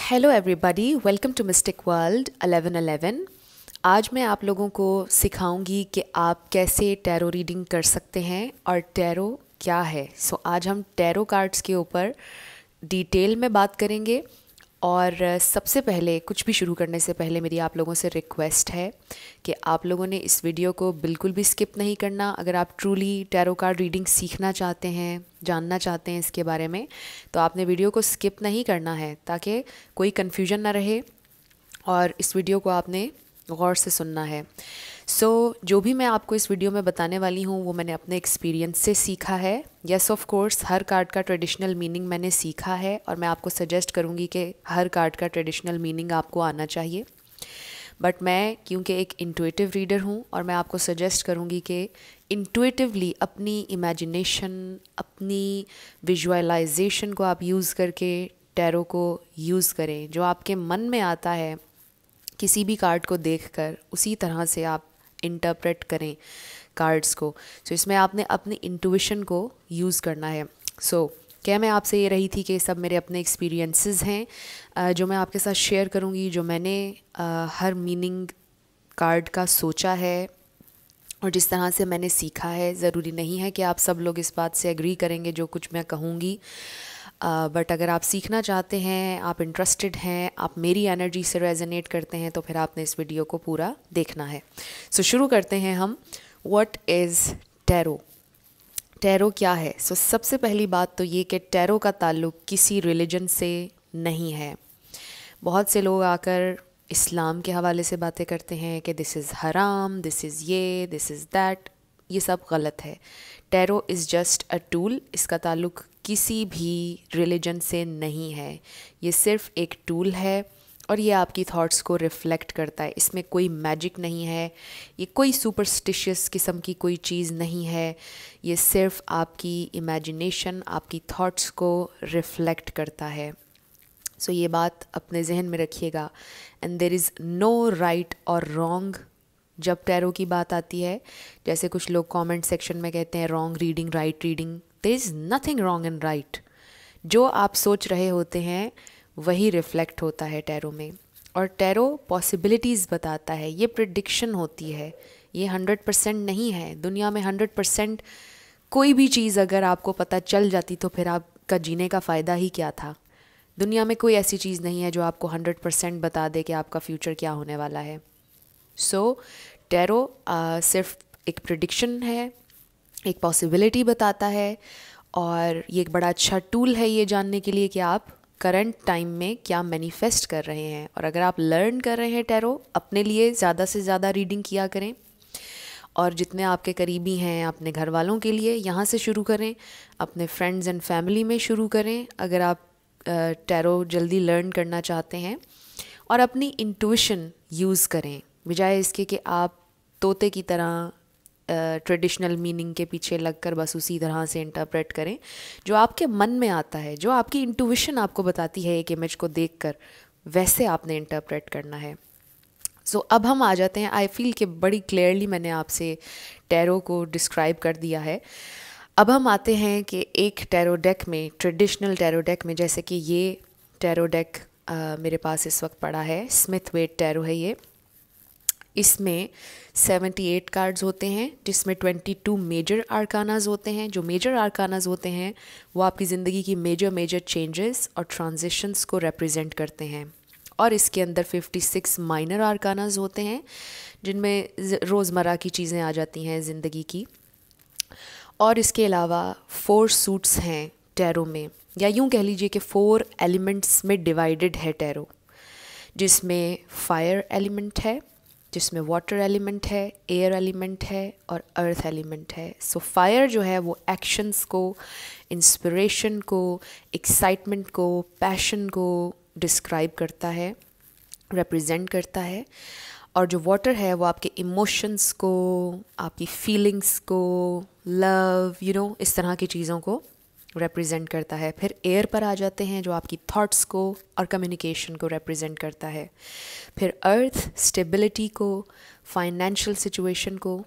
Hello everybody, welcome to mystic world 1111। आज मैं आप लोगों को सिखाऊंगी कि आप कैसे टैरो रीडिंग कर सकते हैं और टैरो क्या है। आज हम टैरो कार्ड्स के ऊपर डिटेल में बात करेंगे। और सबसे पहले कुछ भी शुरू करने से पहले मेरी आप लोगों से रिक्वेस्ट है कि आप लोगों ने इस वीडियो को बिल्कुल भी स्किप नहीं करना। अगर आप ट्रूली टैरो कार्ड रीडिंग सीखना चाहते हैं, जानना चाहते हैं इसके बारे में, तो आपने वीडियो को स्किप नहीं करना है ताकि कोई कन्फ्यूजन ना रहे, और इस वीडियो को आपने गौर से सुनना है। जो भी मैं आपको इस वीडियो में बताने वाली हूँ वो मैंने अपने एक्सपीरियंस से सीखा है। Yes of course her card का ट्रेडिशनल मीनिंग मैंने सीखा है और मैं आपको सजेस्ट करूँगी कि हर कार्ड का ट्रेडिशनल मीनिंग आपको आना चाहिए। बट मैं क्योंकि एक इंट्यूटिव रीडर हूँ और मैं आपको सजेस्ट करूँगी कि इंट्यूटिवली अपनी इमेजिनेशन, अपनी विजुअलाइजेशन को आप यूज़ करके टैरो को यूज़ करें। जो आपके मन में आता है किसी भी कार्ड को देखकर उसी तरह से आप इंटरप्रेट करें कार्ड्स को। इसमें आपने अपनी इंट्यूशन को यूज़ करना है। क्या मैं आपसे ये रही थी कि सब मेरे अपने एक्सपीरियंसेस हैं जो मैं आपके साथ शेयर करूँगी, जो मैंने हर मीनिंग कार्ड का सोचा है और जिस तरह से मैंने सीखा है। ज़रूरी नहीं है कि आप सब लोग इस बात से एग्री करेंगे जो कुछ मैं कहूँगी, बट अगर आप सीखना चाहते हैं, आप इंटरेस्टेड हैं, आप मेरी एनर्जी से रेजोनेट करते हैं, तो फिर आपने इस वीडियो को पूरा देखना है। शुरू करते हैं हम। What is tarot? टैरो क्या है? सबसे पहली बात तो ये कि टैरो का ताल्लुक़ किसी रिलीजन से नहीं है। बहुत से लोग आकर इस्लाम के हवाले से बातें करते हैं कि दिस इज़ हराम, दिस इज़ ये, दिस इज़ दैट। ये सब गलत है। Tarot is just a tool. इसका ताल्लुक़ किसी भी रिलीजन से नहीं है। ये सिर्फ एक टूल है और ये आपकी थॉट्स को रिफ़्लेक्ट करता है। इसमें कोई मैजिक नहीं है, ये कोई सुपरस्टिशियस किस्म की कोई चीज़ नहीं है। ये सिर्फ आपकी इमेजिनेशन, आपकी थॉट्स को रिफ़्लेक्ट करता है। ये बात अपने जहन में रखिएगा। And there is no right और रॉन्ग जब टैरो की बात आती है। जैसे कुछ लोग कमेंट सेक्शन में कहते हैं wrong reading, right reading. There is nothing wrong and right. जो आप सोच रहे होते हैं वही रिफ्लेक्ट होता है टैरो में। और टैरो पॉसिबिलिटीज़ बताता है, ये प्रिडिक्शन होती है, ये 100% नहीं है। दुनिया में 100% कोई भी चीज़ अगर आपको पता चल जाती तो फिर आपका जीने का फ़ायदा ही क्या था। दुनिया में कोई ऐसी चीज़ नहीं है जो आपको 100% बता दे कि आपका फ्यूचर क्या होने वाला है। टैरो सिर्फ एक प्रिडिक्शन है, एक पॉसिबिलिटी बताता है, और ये एक बड़ा अच्छा टूल है ये जानने के लिए कि आप करंट टाइम में क्या मैनिफेस्ट कर रहे हैं। और अगर आप लर्न कर रहे हैं टैरो, अपने लिए ज़्यादा से ज़्यादा रीडिंग किया करें, और जितने आपके करीबी हैं अपने घर वालों के लिए यहाँ से शुरू करें, अपने फ्रेंड्स एंड फैमिली में शुरू करें अगर आप टैरो जल्दी लर्न करना चाहते हैं। और अपनी इंट्यूशन यूज़ करें, बजाय इसके कि आप तोते की तरह ट्रेडिशनल मीनिंग के पीछे लगकर बस उसी तरह से इंटरप्रेट करें। जो आपके मन में आता है, जो आपकी इंट्यूशन आपको बताती है एक इमेज को देखकर, वैसे आपने इंटरप्रेट करना है। अब हम आ जाते हैं। आई फील कि बड़ी क्लियरली मैंने आपसे टैरो को डिस्क्राइब कर दिया है। अब हम आते हैं कि एक टैरो डेक में, ट्रेडिशनल टैरो डेक में, जैसे कि ये टैरो डेक मेरे पास इस वक्त पड़ा है, स्मिथ वेट टैरो है ये। इसमें 78 कार्ड्स होते हैं जिसमें 22 मेजर आर्कानाज होते हैं। जो मेजर आर्कानाज होते हैं वो आपकी ज़िंदगी की मेजर चेंजेस और ट्रांजिशंस को रिप्रेजेंट करते हैं। और इसके अंदर 56 माइनर आर्कानाज होते हैं जिनमें रोज़मर्रा की चीज़ें आ जाती हैं ज़िंदगी की। और इसके अलावा 4 सूट्स हैं टैरो में, या यूँ कह लीजिए कि 4 एलिमेंट्स में डिवाइडेड है टैरो, जिसमें फायर एलिमेंट है, जिसमें वाटर एलिमेंट है, एयर एलिमेंट है और अर्थ एलिमेंट है। फायर जो है वो एक्शंस को, इंस्पिरेशन को, एक्साइटमेंट को, पैशन को डिस्क्राइब करता है, रिप्रेजेंट करता है। और जो वाटर है वो आपके इमोशंस को, आपकी फीलिंग्स को, लव, इस तरह की चीज़ों को रिप्रेजेंट करता है। फिर एयर पर आ जाते हैं जो आपकी थॉट्स को और कम्युनिकेशन को रिप्रेजेंट करता है। फिर अर्थ स्टेबिलिटी को, फाइनेंशियल सिचुएशन को,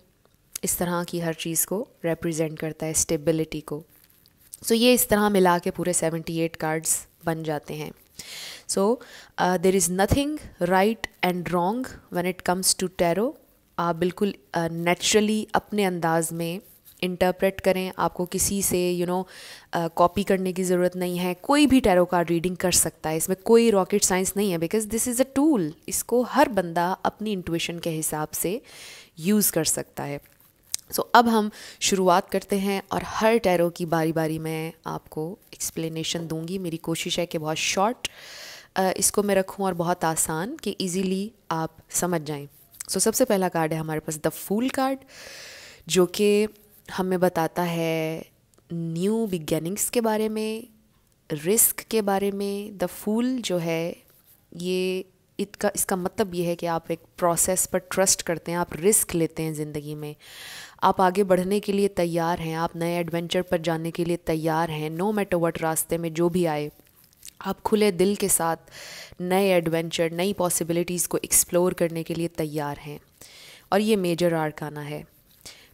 इस तरह की हर चीज़ को रिप्रेजेंट करता है, स्टेबिलिटी को। ये इस तरह मिला के पूरे 78 कार्ड्स बन जाते हैं। So there is nothing right and wrong when it comes to tarot. आप बिल्कुल नेचुरली अपने अंदाज में इंटरप्रेट करें, आपको किसी से कॉपी करने की ज़रूरत नहीं है। कोई भी टैरो कार्ड रीडिंग कर सकता है, इसमें कोई रॉकेट साइंस नहीं है, because this is a tool. इसको हर बंदा अपनी इंट्यूशन के हिसाब से यूज़ कर सकता है। सो अब हम शुरुआत करते हैं और हर टैरो की बारी बारी में आपको एक्सप्लेनेशन दूंगी। मेरी कोशिश है कि बहुत शॉर्ट इसको मैं रखूं और बहुत आसान, कि इजीली आप समझ जाएं। सो सबसे पहला कार्ड है हमारे पास द फूल कार्ड, जो कि हमें बताता है न्यू बिगिनिंग्स के बारे में, रिस्क के बारे में। द फूल जो है ये इसका मतलब ये है कि आप एक प्रोसेस पर ट्रस्ट करते हैं, आप रिस्क लेते हैं ज़िंदगी में, आप आगे बढ़ने के लिए तैयार हैं, आप नए एडवेंचर पर जाने के लिए तैयार हैं। नो मैटर व्हाट रास्ते में जो भी आए, आप खुले दिल के साथ नए एडवेंचर, नई पॉसिबिलिटीज़ को एक्सप्लोर करने के लिए तैयार हैं। और ये मेजर आर्काना है।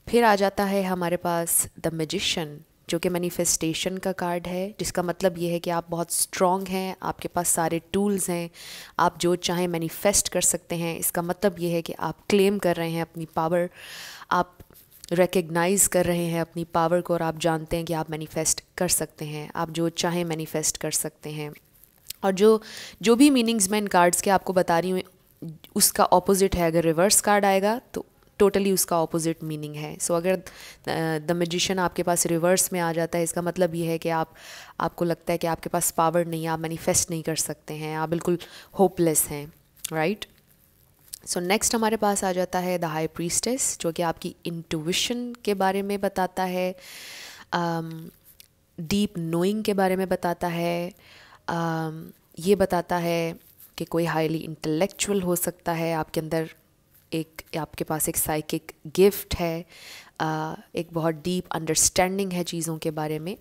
फिर आ जाता है हमारे पास द मैजिशियन, जो कि मैनिफेस्टेशन का कार्ड है, जिसका मतलब ये है कि आप बहुत स्ट्रॉन्ग हैं, आपके पास सारे टूल्स हैं, आप जो चाहें मैनिफेस्ट कर सकते हैं। इसका मतलब ये है कि आप क्लेम कर रहे हैं अपनी पावर, आप रिकग्नाइज़ कर रहे हैं अपनी पावर को, और आप जानते हैं कि आप मैनिफेस्ट कर सकते हैं, आप जो चाहें मैनिफेस्ट कर सकते हैं। और जो भी मीनिंग्स मैं इन कार्ड्स के आपको बता रही हूँ, उसका ऑपोजिट है। अगर रिवर्स कार्ड आएगा तो टोटली उसका ऑपोजिट मीनिंग है। सो अगर द मैजिशियन आपके पास रिवर्स में आ जाता है, इसका मतलब ये है कि आपको लगता है कि आपके पास पावर नहीं है, आप मैनिफेस्ट नहीं कर सकते हैं, आप बिल्कुल होपलेस हैं, राइट। सो नेक्स्ट हमारे पास आ जाता है द हाई प्रीस्टेस, जो कि आपकी इंट्यूशन के बारे में बताता है, डीप नोइंग के बारे में बताता है। ये बताता है कि कोई हाईली इंटेलेक्चुअल हो सकता है, आपके अंदर आपके पास एक साइकिक गिफ्ट है, एक बहुत डीप अंडरस्टैंडिंग है चीज़ों के बारे में।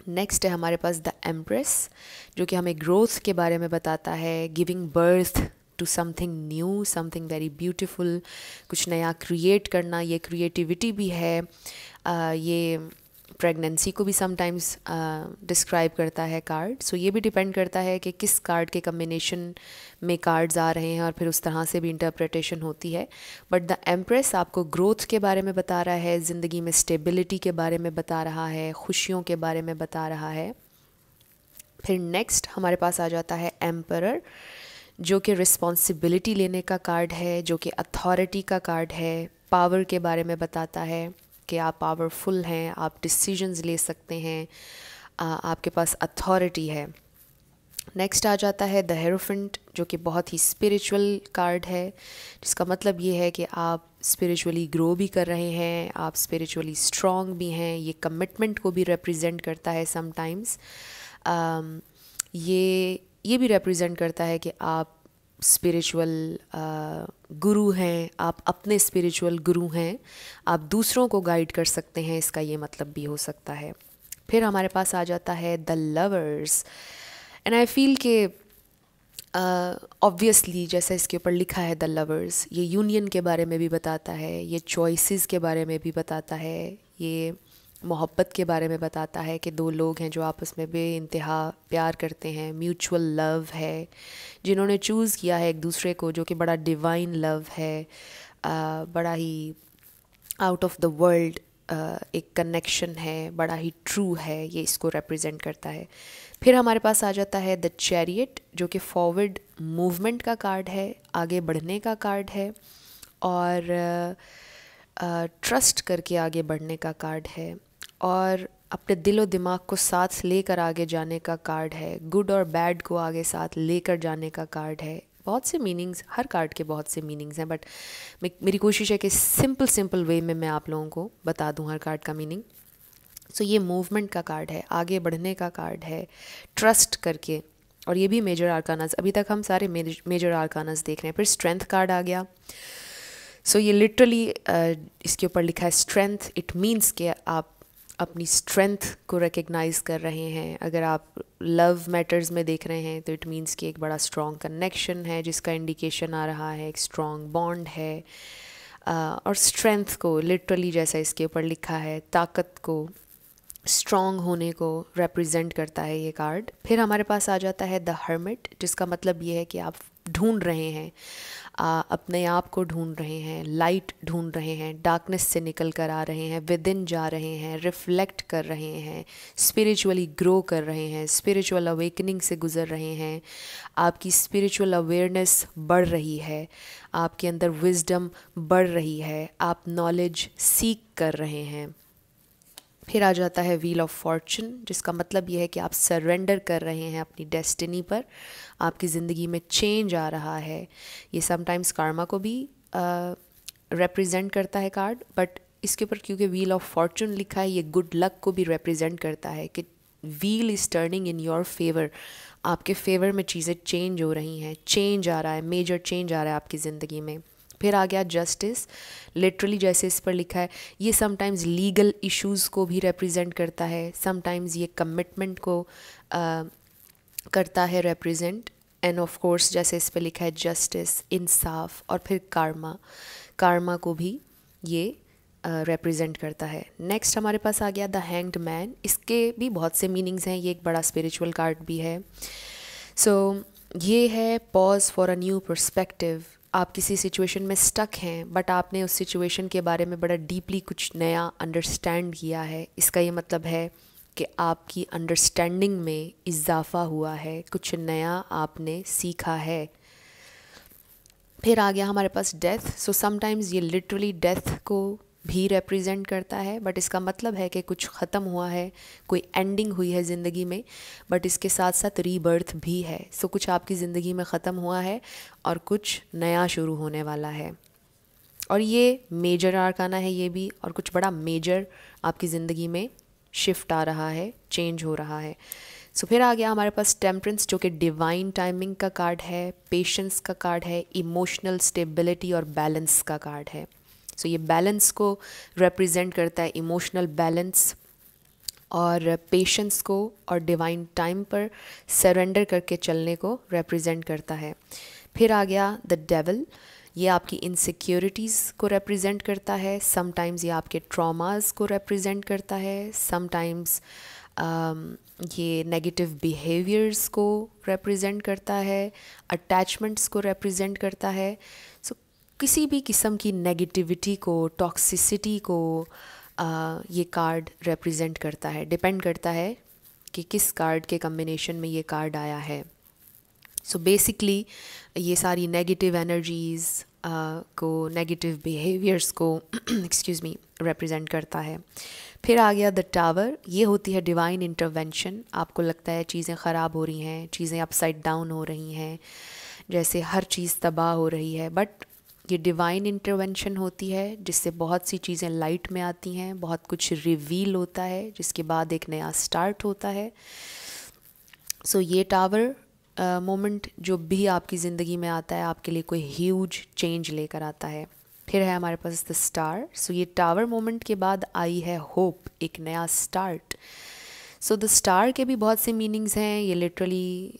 नेक्स्ट है हमारे पास द एम्प्रेस, जो कि हमें ग्रोथ के बारे में बताता है, giving birth to something new, something very beautiful, कुछ नया क्रिएट करना। ये क्रिएटिविटी भी है, ये प्रेगनेंसी को भी समटाइम्स डिस्क्राइब करता है कार्ड। सो ये भी डिपेंड करता है कि किस कार्ड के कम्बिनेशन में कार्ड्स आ रहे हैं, और फिर उस तरह से भी इंटरप्रिटेशन होती है। बट द एम्प्रेस आपको ग्रोथ के बारे में बता रहा है, ज़िंदगी में स्टेबिलिटी के बारे में बता रहा है, खुशियों के बारे में बता रहा है। फिर नेक्स्ट हमारे पास आ जाता है एम्परर, जो कि रिस्पॉन्सिबिलिटी लेने का कार्ड है, जो कि अथॉरिटी का कार्ड है, पावर के बारे में बताता है कि आप पावरफुल हैं, आप डिसीजंस ले सकते हैं, आपके पास अथॉरिटी है। नेक्स्ट आ जाता है द हेरोफेंट, जो कि बहुत ही स्पिरिचुअल कार्ड है, जिसका मतलब ये है कि आप स्पिरिचुअली ग्रो भी कर रहे हैं, आप स्पिरिचुअली स्ट्रॉन्ग भी हैं। ये कमिटमेंट को भी रिप्रेजेंट करता है समटाइम्स। ये भी रिप्रेजेंट करता है कि आप स्पिरिचुअल गुरु हैं, आप अपने स्पिरिचुअल गुरु हैं, आप दूसरों को गाइड कर सकते हैं, इसका ये मतलब भी हो सकता है। फिर हमारे पास आ जाता है the lovers, and I feel कि ऑब्वियसली जैसा इसके ऊपर लिखा है द लवर्स, ये यूनियन के बारे में भी बताता है, ये चॉइसेस के बारे में भी बताता है, ये मोहब्बत के बारे में बताता है कि दो लोग हैं जो आपस में बेइंतहा प्यार करते हैं, म्यूचुअल लव है, जिन्होंने चूज़ किया है एक दूसरे को, जो कि बड़ा डिवाइन लव है, बड़ा ही आउट ऑफ द वर्ल्ड एक कनेक्शन है, बड़ा ही ट्रू है, ये इसको रिप्रेजेंट करता है। फिर हमारे पास आ जाता है द चैरियट, जो कि फॉरवर्ड मूवमेंट का कार्ड है, आगे बढ़ने का कार्ड है, और ट्रस्ट करके आगे बढ़ने का कार्ड है, और अपने दिलो दिमाग को साथ लेकर आगे जाने का कार्ड है, गुड और बैड को आगे साथ लेकर जाने का कार्ड है। बहुत से मीनिंग्स, हर कार्ड के बहुत से मीनिंग्स हैं, बट मेरी कोशिश है कि सिंपल वे में मैं आप लोगों को बता दूं हर कार्ड का मीनिंग। सो ये मूवमेंट का कार्ड है, आगे बढ़ने का कार्ड है, ट्रस्ट करके, और ये भी मेजर आर्कानास। अभी तक हम सारे मेजर आर्कानास देख रहे हैं। फिर स्ट्रेंथ कार्ड आ गया। सो ये लिटरली इसके ऊपर लिखा है स्ट्रेंथ। इट मीन्स कि आप अपनी स्ट्रेंथ को रिकग्नाइज़ कर रहे हैं। अगर आप लव मैटर्स में देख रहे हैं तो इट मीन्स कि एक बड़ा स्ट्रॉन्ग कनेक्शन है, जिसका इंडिकेशन आ रहा है एक स्ट्रॉन्ग बॉन्ड है। और स्ट्रेंथ को लिटरली जैसा इसके ऊपर लिखा है, ताकत को स्ट्रॉन्ग होने को रिप्रेजेंट करता है ये कार्ड। फिर हमारे पास आ जाता है द हर्मिट, जिसका मतलब ये है कि आप ढूंढ रहे हैं, अपने आप को ढूंढ रहे हैं, लाइट ढूंढ रहे हैं, डार्कनेस से निकल कर आ रहे हैं, विद इन जा रहे हैं, रिफ्लेक्ट कर रहे हैं, स्पिरिचुअली ग्रो कर रहे हैं, स्पिरिचुअल अवेकनिंग से गुजर रहे हैं, आपकी स्पिरिचुअल अवेयरनेस बढ़ रही है, आपके अंदर विजडम बढ़ रही है, आप नॉलेज सीख कर रहे हैं। फिर आ जाता है व्हील ऑफ फॉर्चून, जिसका मतलब ये है कि आप सरेंडर कर रहे हैं अपनी डेस्टिनी पर, आपकी ज़िंदगी में चेंज आ रहा है। ये समटाइम्स कार्मा को भी रिप्रेजेंट करता है कार्ड, बट इसके ऊपर क्योंकि व्हील ऑफ फॉर्चून लिखा है, ये गुड लक को भी रिप्रेजेंट करता है कि wheel is turning in your favour, आपके फेवर में चीज़ें चेंज हो रही हैं, चेंज आ रहा है, मेजर चेंज आ रहा है आपकी ज़िंदगी में। फिर आ गया जस्टिस, लिटरली जैसे इस पर लिखा है, ये समटाइम्स लीगल इश्यूज़ को भी रिप्रेजेंट करता है, समटाइम्स ये कमिटमेंट को करता है रिप्रेजेंट, एंड ऑफ कोर्स जैसे इस पर लिखा है जस्टिस, इंसाफ। और फिर कार्मा, कार्मा को भी ये रिप्रेजेंट करता है। नेक्स्ट हमारे पास आ गया द हैंग्ड मैन, इसके भी बहुत से मीनिंग्स हैं, ये एक बड़ा स्पिरिचुअल कार्ड भी है। सो ये है pause for a new perspective, आप किसी सिचुएशन में स्टक हैं, बट आपने उस सिचुएशन के बारे में बड़ा डीपली कुछ नया अंडरस्टैंड किया है। इसका ये मतलब है कि आपकी अंडरस्टैंडिंग में इजाफा हुआ है, कुछ नया आपने सीखा है। फिर आ गया हमारे पास डेथ। सो समटाइम्स ये लिटरली डेथ को भी रिप्रेजेंट करता है, बट इसका मतलब है कि कुछ ख़त्म हुआ है, कोई एंडिंग हुई है ज़िंदगी में, बट इसके साथ साथ रीबर्थ भी है। सो कुछ आपकी ज़िंदगी में ख़त्म हुआ है और कुछ नया शुरू होने वाला है, और ये मेजर आर्काना है ये भी, और कुछ बड़ा मेजर आपकी ज़िंदगी में शिफ्ट आ रहा है, चेंज हो रहा है। सो फिर आ गया हमारे पास टेम्परेंस, जो कि डिवाइन टाइमिंग का कार्ड है, पेशेंस का कार्ड है, इमोशनल स्टेबिलिटी और बैलेंस का कार्ड है। सो ये बैलेंस को रिप्रेजेंट करता है, इमोशनल बैलेंस और पेशेंस को, और डिवाइन टाइम पर सरेंडर करके चलने को रिप्रेजेंट करता है। फिर आ गया द डेविल, ये आपकी इनसिक्योरिटीज़ को रिप्रेजेंट करता है, समटाइम्स ये आपके ट्रॉमास को रिप्रेजेंट करता है, समटाइम्स ये नेगेटिव बिहेवियर्स को रिप्रेजेंट करता है, अटैचमेंट्स को रिप्रेजेंट करता है। सो किसी भी किस्म की नेगेटिविटी को, टॉक्सिसिटी को ये कार्ड रिप्रेजेंट करता है। डिपेंड करता है कि किस कार्ड के कम्बिनेशन में ये कार्ड आया है। सो बेसिकली ये सारी नेगेटिव एनर्जीज़ को, नेगेटिव बिहेवियर्स को एक्सक्यूज़ मी रिप्रेजेंट करता है। फिर आ गया द टावर, ये होती है डिवाइन इंटरवेंशन। आपको लगता है चीज़ें ख़राब हो रही हैं, चीज़ें अपसाइड डाउन हो रही हैं, जैसे हर चीज़ तबाह हो रही है, बट ये डिवाइन इंटरवेंशन होती है जिससे बहुत सी चीज़ें लाइट में आती हैं, बहुत कुछ रिवील होता है, जिसके बाद एक नया स्टार्ट होता है। सो ये टावर मोमेंट जो भी आपकी ज़िंदगी में आता है, आपके लिए कोई ह्यूज चेंज लेकर आता है। फिर है हमारे पास द स्टार। सो ये टावर मोमेंट के बाद आई है होप, एक नया स्टार्ट। सो द स्टार के भी बहुत से मीनिंग्स हैं। ये लिटरली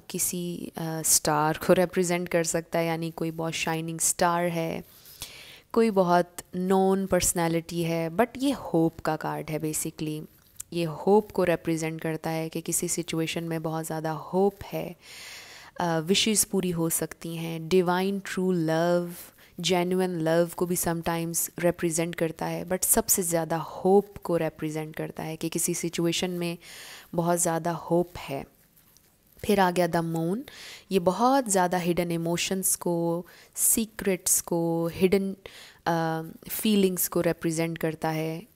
किसी स्टार को रिप्रेजेंट कर सकता है, यानी कोई बहुत शाइनिंग स्टार है, कोई बहुत नोन पर्सनैलिटी है, बट ये होप का कार्ड है। बेसिकली ये होप को रिप्रेजेंट करता है कि किसी सिचुएशन में बहुत ज़्यादा होप है, विशेस पूरी हो सकती हैं। Divine true love, genuine love को भी समटाइम्स रिप्रेजेंट करता है, बट सबसे ज़्यादा होप को रिप्रेजेंट करता है कि किसी सिचुएशन में बहुत ज़्यादा होप है। फिर आ गया द मून, ये बहुत ज़्यादा हिडन इमोशंस को, सीक्रेट्स को, हिडन फीलिंग्स को रिप्रेजेंट करता है,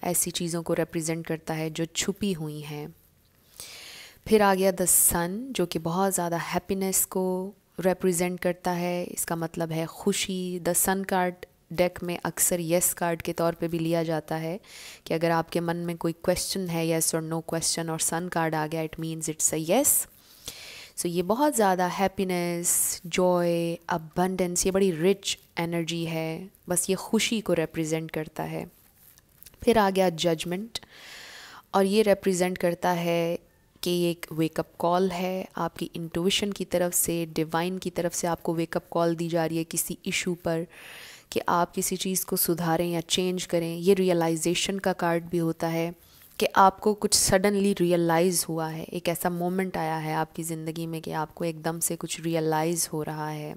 ऐसी चीज़ों को रिप्रेजेंट करता है जो छुपी हुई हैं। फिर आ गया द सन, जो कि बहुत ज़्यादा हैप्पीनेस को रिप्रेजेंट करता है, इसका मतलब है खुशी। द सन कार्ड डेक में अक्सर येस कार्ड के तौर पे भी लिया जाता है कि अगर आपके मन में कोई क्वेश्चन है, येस और नो क्वेश्चन, और सन कार्ड आ गया, it means it's a yes. So ये बहुत ज़्यादा हैप्पीनेस, जॉय, अबंडेंस, ये बड़ी रिच एनर्जी है, बस ये खुशी को रिप्रेजेंट करता है। फिर आ गया जजमेंट, और ये रिप्रेजेंट करता है कि ये एक वेकअप कॉल है आपकी इंट्यूशन की तरफ से, डिवाइन की तरफ से आपको वेकअप कॉल दी जा रही है किसी इशू पर, कि आप किसी चीज़ को सुधारें या चेंज करें। ये रियलाइजेशन का कार्ड भी होता है कि आपको कुछ सडनली रियलाइज़ हुआ है, एक ऐसा मोमेंट आया है आपकी ज़िंदगी में कि आपको एकदम से कुछ रियलाइज़ हो रहा है।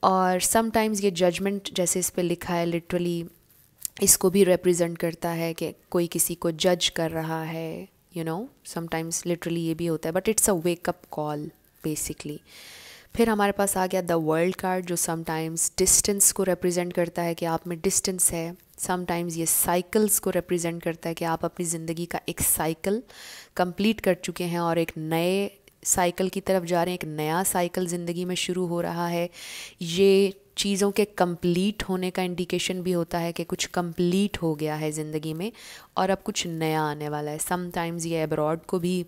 और समटाइम्स ये जजमेंट, जैसे इस पे लिखा है, लिटरली इसको भी रिप्रेजेंट करता है कि कोई किसी को जज कर रहा है, समटाइम्स लिटरली ये भी होता है, but it's a wake up call basically. फिर हमारे पास आ गया द वर्ल्ड कार्ड, जो समटाइम्स डिस्टेंस को रिप्रेजेंट करता है कि आप में डिस्टेंस है। समटाइम्स ये साइकिल्स को रिप्रेजेंट करता है कि आप अपनी ज़िंदगी का एक साइकिल कंप्लीट कर चुके हैं और एक नए साइकिल की तरफ जा रहे हैं, एक नया साइकिल ज़िंदगी में शुरू हो रहा है। ये चीज़ों के कंप्लीट होने का इंडिकेशन भी होता है कि कुछ कंप्लीट हो गया है ज़िंदगी में और अब कुछ नया आने वाला है। समटाइम्स ये अब्रॉड को भी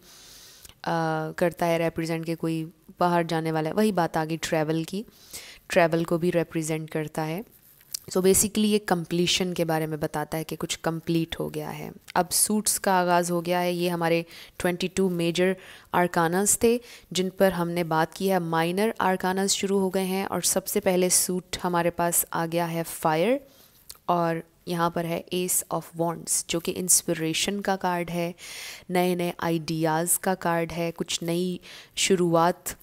करता है रिप्रेजेंट, के कोई बाहर जाने वाला है। वही बात आ गई ट्रैवल की, ट्रैवल को भी रिप्रेजेंट करता है। सो बेसिकली ये कंप्लीशन के बारे में बताता है कि कुछ कंप्लीट हो गया है। अब सूट्स का आगाज़ हो गया है। ये हमारे 22 मेजर आर्कानास थे जिन पर हमने बात की है। माइनर आर्कानास शुरू हो गए हैं और सबसे पहले सूट हमारे पास आ गया है फायर, और यहाँ पर है एस ऑफ वॉन्ड्स जो कि इंस्पिरेशन का कार्ड है, नए नए आइडियाज़ का कार्ड है, कुछ नई शुरुआत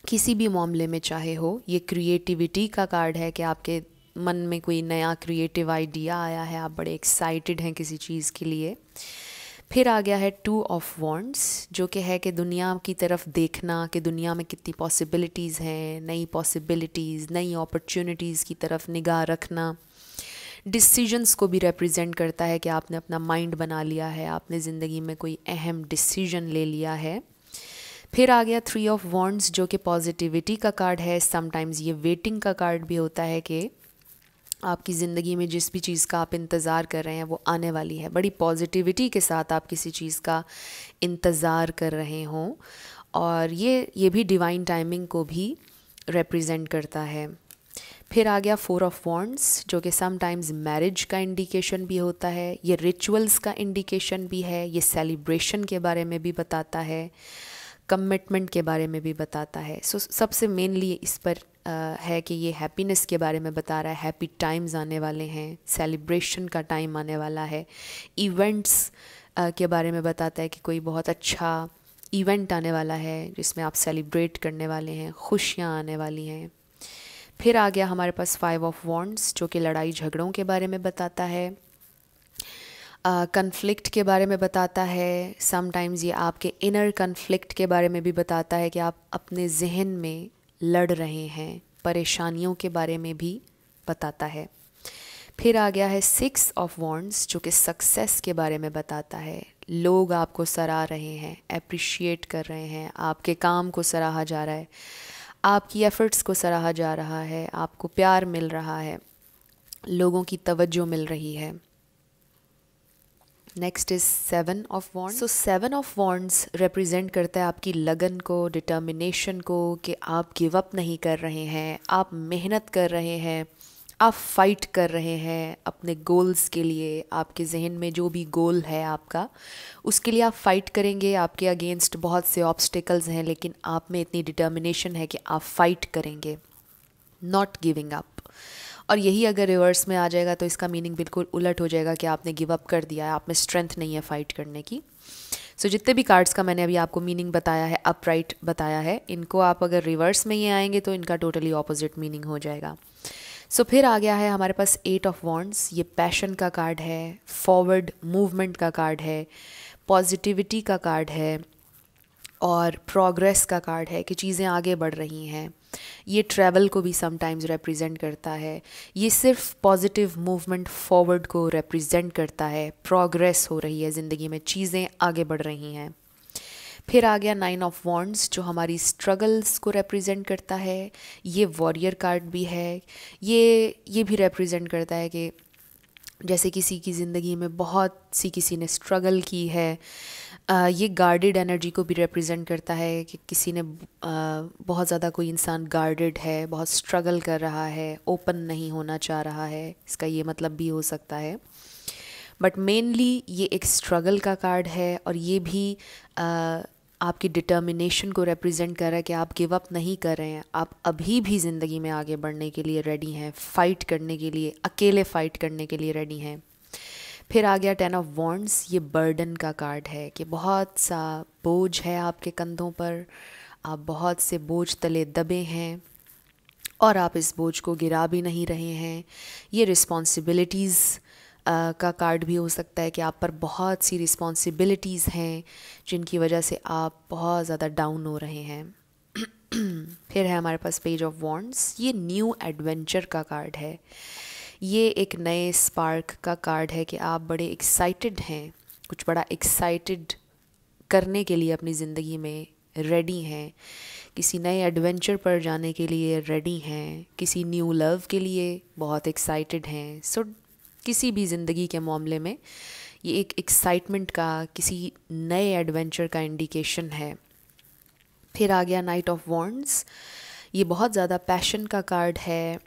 किसी भी मामले में चाहे हो। ये क्रिएटिविटी का कार्ड है कि आपके मन में कोई नया क्रिएटिव आइडिया आया है, आप बड़े एक्साइटेड हैं किसी चीज़ के लिए। फिर आ गया है 2 ऑफ वॉन्ड्स जो कि है कि दुनिया की तरफ देखना, कि दुनिया में कितनी पॉसिबिलिटीज़ हैं, नई पॉसिबिलिटीज़, नई अपॉर्चुनिटीज़ की तरफ निगाह रखना। डिसीजंस को भी रिप्रेजेंट करता है कि आपने अपना माइंड बना लिया है, आपने ज़िंदगी में कोई अहम डिसीजन ले लिया है। फिर आ गया 3 ऑफ वॉन्ड्स जो कि पॉजिटिविटी का कार्ड है। समटाइम्स ये वेटिंग का कार्ड भी होता है कि आपकी ज़िंदगी में जिस भी चीज़ का आप इंतज़ार कर रहे हैं वो आने वाली है। बड़ी पॉजिटिविटी के साथ आप किसी चीज़ का इंतज़ार कर रहे हों, और ये भी डिवाइन टाइमिंग को भी रिप्रेजेंट करता है। फिर आ गया 4 ऑफ वॉन्ड्स जो कि समटाइम्स मैरिज का इंडिकेशन भी होता है, ये रिचुअल्स का इंडिकेशन भी है, ये सेलिब्रेशन के बारे में भी बताता है, कमिटमेंट के बारे में भी बताता है। सो सबसे मेनली इस पर है कि ये हैप्पीनेस के बारे में बता रहा है, हैप्पी टाइम्स आने वाले हैं, सेलिब्रेशन का टाइम आने वाला है। इवेंट्स के बारे में बताता है कि कोई बहुत अच्छा इवेंट आने वाला है जिसमें आप सेलिब्रेट करने वाले हैं, खुशियाँ आने वाली हैं। फिर आ गया हमारे पास 5 ऑफ वॉन्ड्स जो कि लड़ाई झगड़ों के बारे में बताता है, कन्फ्लिक्ट के बारे में बताता है। समटाइम्स ये आपके इनर कन्फ्लिक्ट के बारे में भी बताता है कि आप अपने जहन में लड़ रहे हैं, परेशानियों के बारे में भी बताता है। फिर आ गया है 6 ऑफ वॉन्ड्स जो कि सक्सेस के बारे में बताता है। लोग आपको सराह रहे हैं, अप्रिशिएट कर रहे हैं, आपके काम को सराहा जा रहा है, आपकी एफ़र्ट्स को सराहा जा रहा है, आपको प्यार मिल रहा है, लोगों की तवज्जो मिल रही है। Next is 7 of wands. So 7 of wands represent करता है आपकी लगन को, डिटर्मिनेशन को, कि आप गिव अप नहीं कर रहे हैं, आप मेहनत कर रहे हैं, आप फाइट कर रहे हैं अपने गोल्स के लिए। आपके जहन में जो भी गोल है आपका, उसके लिए आप फाइट करेंगे। आपके अगेंस्ट बहुत से ऑब्स्टिकल्स हैं, लेकिन आप में इतनी डिटर्मिनेशन है कि आप फाइट करेंगे, नॉट गिविंग अप। और यही अगर रिवर्स में आ जाएगा तो इसका मीनिंग बिल्कुल उलट हो जाएगा कि आपने गिव अप कर दिया है, आप में स्ट्रेंथ नहीं है फाइट करने की। सो जितने भी कार्ड्स का मैंने अभी आपको मीनिंग बताया है, अपराइट बताया है, इनको आप अगर रिवर्स में ये आएंगे तो इनका टोटली ऑपोजिट मीनिंग हो जाएगा। सो फिर आ गया है हमारे पास 8 ऑफ वॉन्ड्स। ये पैशन का कार्ड है, फॉरवर्ड मूवमेंट का कार्ड है, पॉजिटिविटी का कार्ड है और प्रोग्रेस का कार्ड है कि चीज़ें आगे बढ़ रही हैं। ये ट्रैवल को भी समटाइम्स रिप्रेजेंट करता है। ये सिर्फ पॉजिटिव मूवमेंट फॉरवर्ड को रिप्रेजेंट करता है, प्रोग्रेस हो रही है ज़िंदगी में, चीज़ें आगे बढ़ रही हैं। फिर आ गया 9 ऑफ वॉन्ड्स जो हमारी स्ट्रगल्स को रिप्रेजेंट करता है। ये वॉरियर कार्ड भी है। ये भी रिप्रेजेंट करता है कि जैसे किसी की ज़िंदगी में बहुत सी किसी ने स्ट्रगल की है। ये गार्डेड एनर्जी को भी रिप्रेजेंट करता है कि किसी ने बहुत ज़्यादा, कोई इंसान गार्डेड है, बहुत स्ट्रगल कर रहा है, ओपन नहीं होना चाह रहा है, इसका ये मतलब भी हो सकता है। बट मेनली ये एक स्ट्रगल का कार्ड है और ये भी आपकी डिटर्मिनेशन को रिप्रेजेंट कर रहा है कि आप गिव अप नहीं कर रहे हैं, आप अभी भी ज़िंदगी में आगे बढ़ने के लिए रेडी हैं, फ़ाइट करने के लिए, अकेले फ़ाइट करने के लिए रेडी हैं। फिर आ गया 10 ऑफ वॉन्ड्स। ये बर्डन का कार्ड है कि बहुत सा बोझ है आपके कंधों पर, आप बहुत से बोझ तले दबे हैं और आप इस बोझ को गिरा भी नहीं रहे हैं। ये रिस्पॉन्सिबिलिटीज़ का कार्ड भी हो सकता है कि आप पर बहुत सी रिस्पॉन्सिबिलिटीज़ हैं जिनकी वजह से आप बहुत ज़्यादा डाउन हो रहे हैं। फिर है हमारे पास पेज ऑफ वॉन्ड्स। ये न्यू एडवेंचर का कार्ड है। ये एक नए स्पार्क का कार्ड है कि आप बड़े एक्साइटेड हैं, कुछ बड़ा एक्साइटेड करने के लिए अपनी ज़िंदगी में रेडी हैं, किसी नए एडवेंचर पर जाने के लिए रेडी हैं, किसी न्यू लव के लिए बहुत एक्साइटेड हैं। सो किसी भी ज़िंदगी के मामले में ये एक एक्साइटमेंट का, किसी नए एडवेंचर का इंडिकेशन है। फिर आ गया नाइट ऑफ वॉन्ड्स। ये बहुत ज़्यादा पैशन का कार्ड है,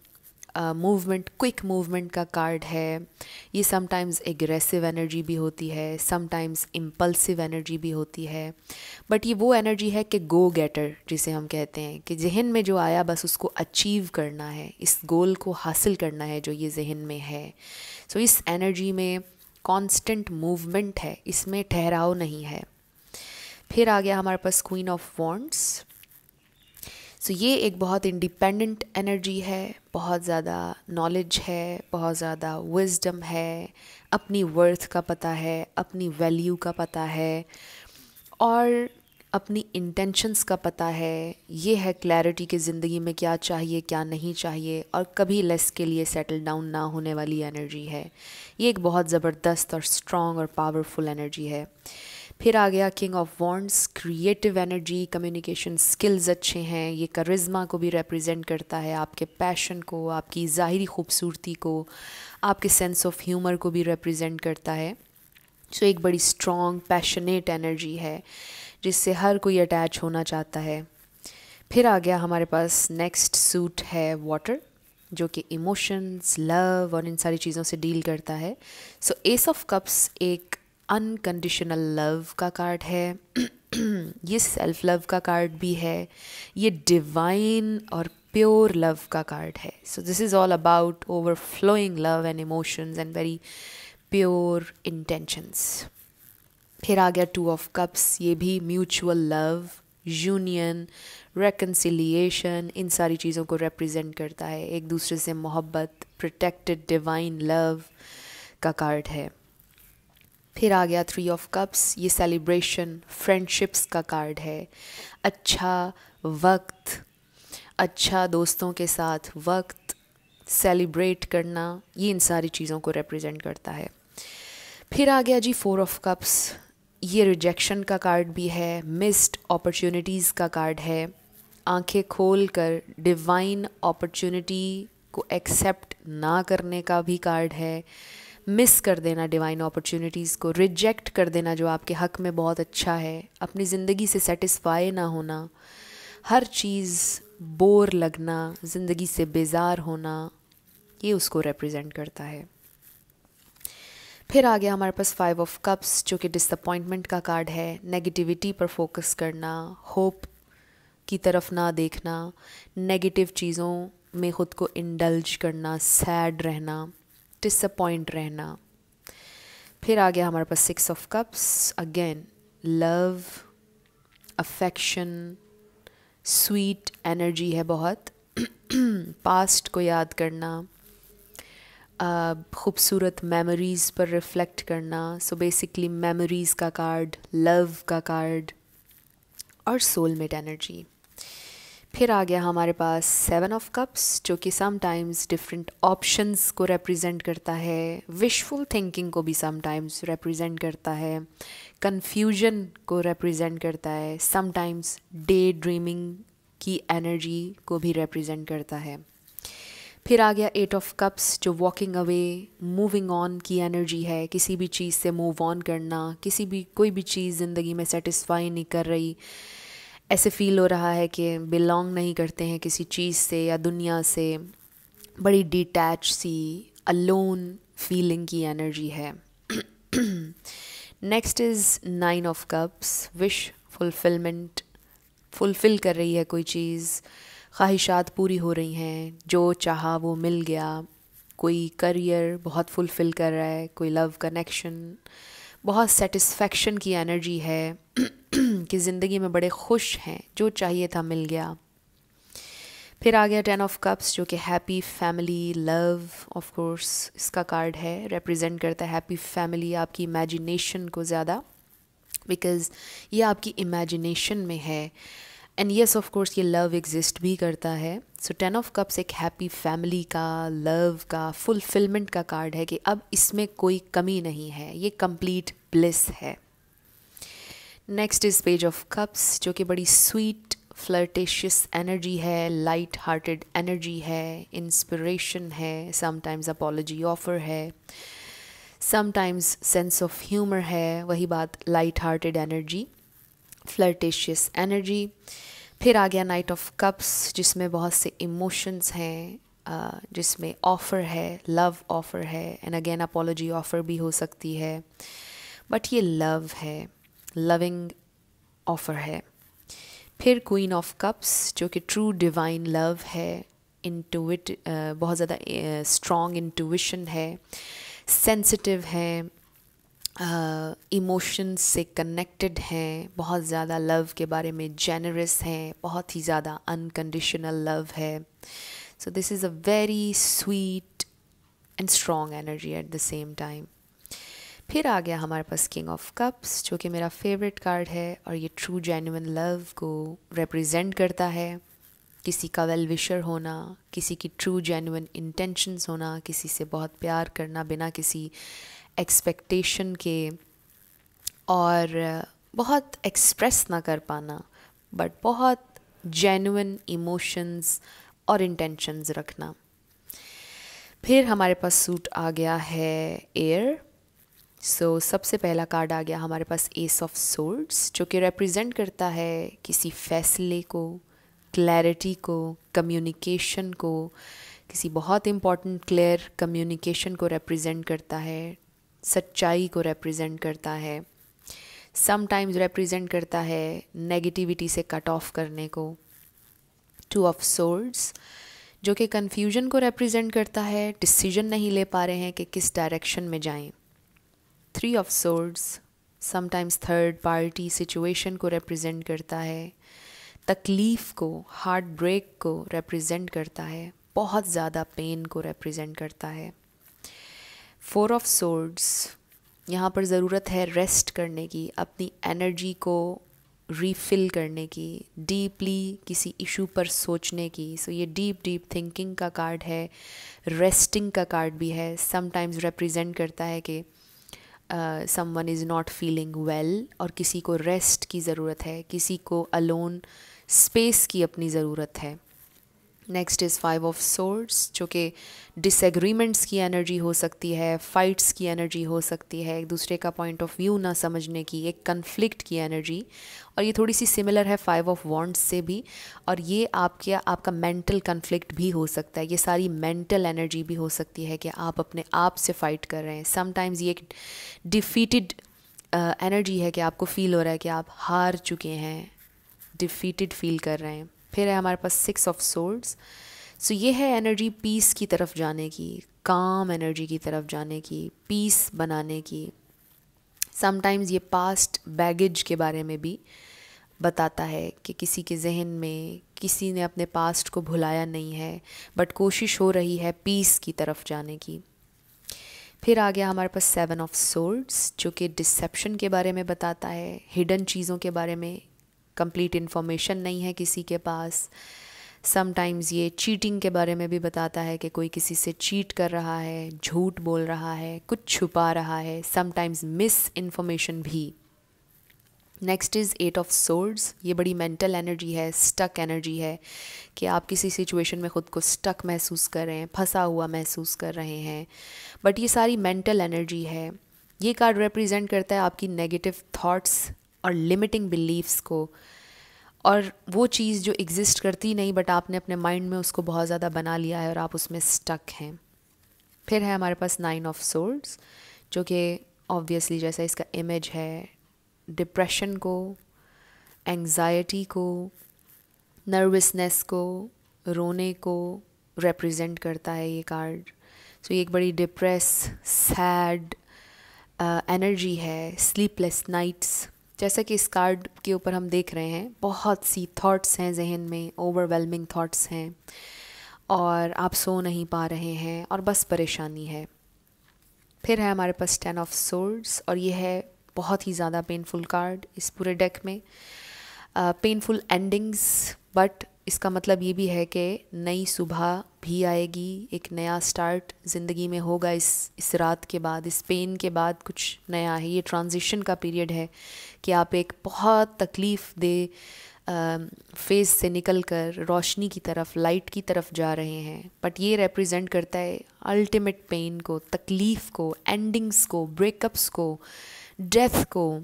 मूवमेंट, क्विक मूवमेंट का कार्ड है। ये समटाइम्स एग्रेसिव एनर्जी भी होती है, समटाइम्स इम्पल्सिव एनर्जी भी होती है, बट ये वो एनर्जी है कि गो गेटर जिसे हम कहते हैं, कि जहन में जो आया बस उसको अचीव करना है, इस गोल को हासिल करना है जो ये जहन में है। सो इस एनर्जी में कांस्टेंट मूवमेंट है, इसमें ठहराव नहीं है। फिर आ गया हमारे पास क्वीन ऑफ वॉन्ड्स। सो ये एक बहुत इंडिपेंडेंट एनर्जी है, बहुत ज़्यादा नॉलेज है, बहुत ज़्यादा विजडम है, अपनी वर्थ का पता है, अपनी वैल्यू का पता है और अपनी इंटेंशंस का पता है। ये है क्लैरिटी कि ज़िंदगी में क्या चाहिए, क्या नहीं चाहिए, और कभी लेस के लिए सेटल डाउन ना होने वाली एनर्जी है। ये एक बहुत ज़बरदस्त और स्ट्रॉन्ग और पावरफुल एनर्जी है। फिर आ गया king of wands. Creative energy, communication skills अच्छे हैं, ये करिश्मा को भी रिप्रेजेंट करता है, आपके पैशन को, आपकी ज़ाहिरी खूबसूरती को, आपके सेंस ऑफ ह्यूमर को भी रिप्रेजेंट करता है। सो एक बड़ी स्ट्रॉन्ग पैशनेट एनर्जी है जिससे हर कोई अटैच होना चाहता है। फिर आ गया हमारे पास नेक्स्ट सूट है वाटर, जो कि इमोशंस, लव और इन सारी चीज़ों से डील करता है। सो एस ऑफ कप्स एक अनकंडीशनल लव का कार्ड है। ये सेल्फ लव का कार्ड भी है, ये डिवाइन और प्योर लव का कार्ड है। So this is all about overflowing love and emotions and very pure intentions. फिर आ गया टू ऑफ कप्स। ये भी म्यूचुअल लव, यूनियन, रेकन्सिलिएशन, इन सारी चीज़ों को रिप्रेजेंट करता है। एक दूसरे से मोहब्बत, प्रोटेक्टेड डिवाइन लव का कार्ड है। फिर आ गया थ्री ऑफ कप्स। ये सेलिब्रेशन, फ्रेंडशिप्स का कार्ड है। अच्छा वक्त, अच्छा दोस्तों के साथ वक्त सेलिब्रेट करना, ये इन सारी चीज़ों को रिप्रेजेंट करता है। फिर आ गया जी फोर ऑफ कप्स। ये रिजेक्शन का कार्ड भी है, मिस्ड अपॉर्चुनिटीज़ का कार्ड है, आंखें खोल कर डिवाइन अपॉर्चुनिटी को एक्सेप्ट ना करने का भी कार्ड है, मिस कर देना डिवाइन अपॉर्चुनिटीज़ को, रिजेक्ट कर देना जो आपके हक़ में बहुत अच्छा है, अपनी ज़िंदगी से सेटिस्फाई ना होना, हर चीज़ बोर लगना, ज़िंदगी से बेजार होना, ये उसको रिप्रेजेंट करता है। फिर आ गया हमारे पास फाइव ऑफ कप्स, जो कि डिसअपॉइंटमेंट का कार्ड है, नेगेटिविटी पर फोकस करना, होप की तरफ ना देखना, नेगेटिव चीज़ों में ख़ुद को इंडल्ज करना, सैड रहना, डिसअपॉइंट रहना। फिर आ गया हमारे पास six of cups. Again love, affection, sweet energy है बहुत। पास्ट को याद करना, खूबसूरत मेमोरीज़ पर रिफ़्लेक्ट करना। सो बेसिकली मेमोरीज़ का कार्ड, लव का कार्ड और सोलमेट एनर्जी। फिर आ गया हमारे पास सेवन ऑफ कप्स, जो कि समटाइम्स डिफरेंट ऑप्शंस को रिप्रेजेंट करता है, विशफुल थिंकिंग को भी समटाइम्स रिप्रेजेंट करता है, कन्फ्यूजन को रिप्रेजेंट करता है, समटाइम्स डे ड्रीमिंग की एनर्जी को भी रिप्रेजेंट करता है। फिर आ गया एट ऑफ कप्स, जो वॉकिंग अवे, मूविंग ऑन की एनर्जी है, किसी भी चीज़ से मूव ऑन करना, कोई भी चीज़ ज़िंदगी में सेटिस्फाई नहीं कर रही, ऐसे फील हो रहा है कि बिलोंग नहीं करते हैं किसी चीज़ से या दुनिया से, बड़ी डिटैच सी अलोन फीलिंग की एनर्जी है। Next is nine of cups, wish fulfilment, fulfil कर रही है कोई चीज़, ख्वाहिशात पूरी हो रही हैं, जो चाहा वो मिल गया, कोई करियर बहुत फुलफ़िल कर रहा है, कोई लव कनेक्शन, बहुत सेटिस्फेक्शन की एनर्जी है कि ज़िंदगी में बड़े खुश हैं, जो चाहिए था मिल गया। फिर आ गया 10 ऑफ कप्स जो कि happy family love, of course इसका कार्ड है, रिप्रेजेंट करता है हैप्पी फैमिली, आपकी इमेजिनेशन को ज़्यादा, बिकॉज़ ये आपकी इमेजिनेशन में है। एंड येस ऑफ कोर्स ये लव एग्जिस्ट भी करता है। सो 10 ऑफ कप्स एक हैप्पी फैमिली का, लव का, फुलफिलमेंट का कार्ड है कि अब इसमें कोई कमी नहीं है, ये कंप्लीट ब्लिस है। Next is page of cups जो कि बड़ी स्वीट फ्लर्टेशियस एनर्जी है, लाइट हार्टेड एनर्जी है, इंस्पिरेशन है, समटाइम्स अपॉलॉजी ऑफर है, समटाइम्स सेंस ऑफ ह्यूमर है, वही बात light hearted energy, flirtatious energy. फिर आ गया नाइट ऑफ कप्स जिसमें बहुत से इमोशंस हैं, जिसमें ऑफ़र है, लव ऑफ़र है, एंड अगेन अपॉलॉजी ऑफ़र भी हो सकती है, बट ये लव है, लविंग ऑफ़र है। फिर क्वीन ऑफ कप्स जो कि ट्रू डिवाइन लव है, बहुत ज़्यादा स्ट्रॉन्ग इंट्यूशन है, सेंसिटिव है, इमोशंस से कनेक्टेड हैं, बहुत ज़्यादा लव के बारे में जेनरस हैं, बहुत ही ज़्यादा अनकंडीशनल लव है। So this is a very sweet and strong energy at the same time. फिर आ गया हमारे पास किंग ऑफ कप्स जो कि मेरा फेवरेट कार्ड है और ये ट्रू जेन्युइन लव को रिप्रेजेंट करता है, किसी का वेल विशर होना, किसी की ट्रू जेन्युइन इंटेंशंस होना, किसी से बहुत प्यार करना बिना किसी एक्सपेक्टेशन के, और बहुत एक्सप्रेस ना कर पाना बट बहुत जेन्युइन इमोशंस और इंटेंशंस रखना। फिर हमारे पास सूट आ गया है एयर। सो सबसे पहला कार्ड आ गया हमारे पास एस ऑफ सोर्ड्स जो कि रिप्रेजेंट करता है किसी फैसले को, क्लैरिटी को, कम्युनिकेशन को, किसी बहुत इम्पॉर्टेंट क्लियर कम्युनिकेशन को रिप्रेजेंट करता है, सच्चाई को रिप्रेजेंट करता है, समटाइम्स रिप्रेजेंट करता है नेगेटिविटी से कट ऑफ करने को। टू ऑफ सोर्ड्स जो कि कन्फ्यूजन को रिप्रेजेंट करता है, डिसीजन नहीं ले पा रहे हैं कि किस डायरेक्शन में जाएं। Three of swords sometimes third party situation को रिप्रेजेंट करता है, तकलीफ़ को, हार्ट ब्रेक को रिप्रेजेंट करता है, बहुत ज़्यादा पेन को रिप्रेजेंट करता है। फोर ऑफ सोर्ड्स यहाँ पर ज़रूरत है रेस्ट करने की, अपनी एनर्जी को रीफिल करने की, डीपली किसी इशू पर सोचने की। सो ये डीप थिंकिंग का कार्ड है, रेस्टिंग का कार्ड भी है। समटाइम्स रिप्रेजेंट करता है कि someone is not feeling well और किसी को रेस्ट की ज़रूरत है, किसी को अलोन स्पेस की अपनी ज़रूरत है। Next is five of swords जो कि डिसएग्रीमेंट्स की एनर्जी हो सकती है, फाइट्स की एनर्जी हो सकती है, एक दूसरे का पॉइंट ऑफ व्यू ना समझने की, एक कन्फ्लिक्ट की एनर्जी। और ये थोड़ी सी सिमिलर है फाइव ऑफ वॉन्ड्स से भी, और ये आपका मेंटल कन्फ्लिक्ट भी हो सकता है। ये सारी मेंटल एनर्जी भी हो सकती है कि आप अपने आप से फाइट कर रहे हैं। समटाइम्स ये एक डिफीटेड एनर्जी है कि आपको फील हो रहा है कि आप हार चुके हैं, डिफीटेड फील कर रहे हैं। फिर है हमारे पास सिक्स ऑफ सोर्ड्स। सो ये है एनर्जी पीस की तरफ जाने की, काम एनर्जी की तरफ जाने की, पीस बनाने की। समटाइम्स ये पास्ट बैगेज के बारे में भी बताता है कि किसी के जहन में किसी ने अपने पास्ट को भुलाया नहीं है, बट कोशिश हो रही है पीस की तरफ जाने की। फिर आ गया हमारे पास सेवन ऑफ सोर्ड्स जो कि डिसेप्शन के बारे में बताता है, हिडन चीज़ों के बारे में कंप्लीट इन्फॉर्मेशन नहीं है किसी के पास। समटाइम्स ये चीटिंग के बारे में भी बताता है कि कोई किसी से चीट कर रहा है, झूठ बोल रहा है, कुछ छुपा रहा है, समटाइम्स मिस इन्फॉर्मेशन भी। Next is eight of swords. ये बड़ी मेंटल एनर्जी है, स्टक एनर्जी है कि आप किसी सिचुएशन में ख़ुद को स्टक महसूस कर रहे हैं, फंसा हुआ महसूस कर रहे हैं, बट ये सारी मेंटल एनर्जी है। ये कार्ड रिप्रेजेंट करता है आपकी नेगेटिव थॉट्स और लिमिटिंग बिलीव्स को, और वो चीज़ जो एग्जिस्ट करती नहीं बट आपने अपने माइंड में उसको बहुत ज़्यादा बना लिया है और आप उसमें स्टक हैं। फिर है हमारे पास नाइन ऑफ सोर्ड्स जो कि ऑब्वियसली जैसा इसका इमेज है, डिप्रेशन को, एंग्जाइटी को, नर्वसनेस को, रोने को रिप्रेजेंट करता है ये कार्ड। सो ये एक बड़ी डिप्रेस, सैड एनर्जी है, स्लीपलेस नाइट्स। जैसा कि इस कार्ड के ऊपर हम देख रहे हैं, बहुत सी थॉट्स हैं जहन में, ओवरवेलमिंग थॉट्स हैं और आप सो नहीं पा रहे हैं और बस परेशानी है। फिर है हमारे पास 10 ऑफ सोर्ड्स और ये है बहुत ही ज़्यादा पेनफुल कार्ड इस पूरे डेक में। पेनफुल एंडिंग्स, बट इसका मतलब ये भी है कि नई सुबह भी आएगी, एक नया स्टार्ट ज़िंदगी में होगा। इस रात के बाद, इस पेन के बाद कुछ नया है। ये ट्रांजिशन का पीरियड है कि आप एक बहुत तकलीफ़ दे फेज़ से निकल कर रोशनी की तरफ, लाइट की तरफ जा रहे हैं। बट ये रिप्रेजेंट करता है अल्टीमेट पेन को, तकलीफ़ को, एंडिंग्स को, ब्रेकअप्स को, डेथ को,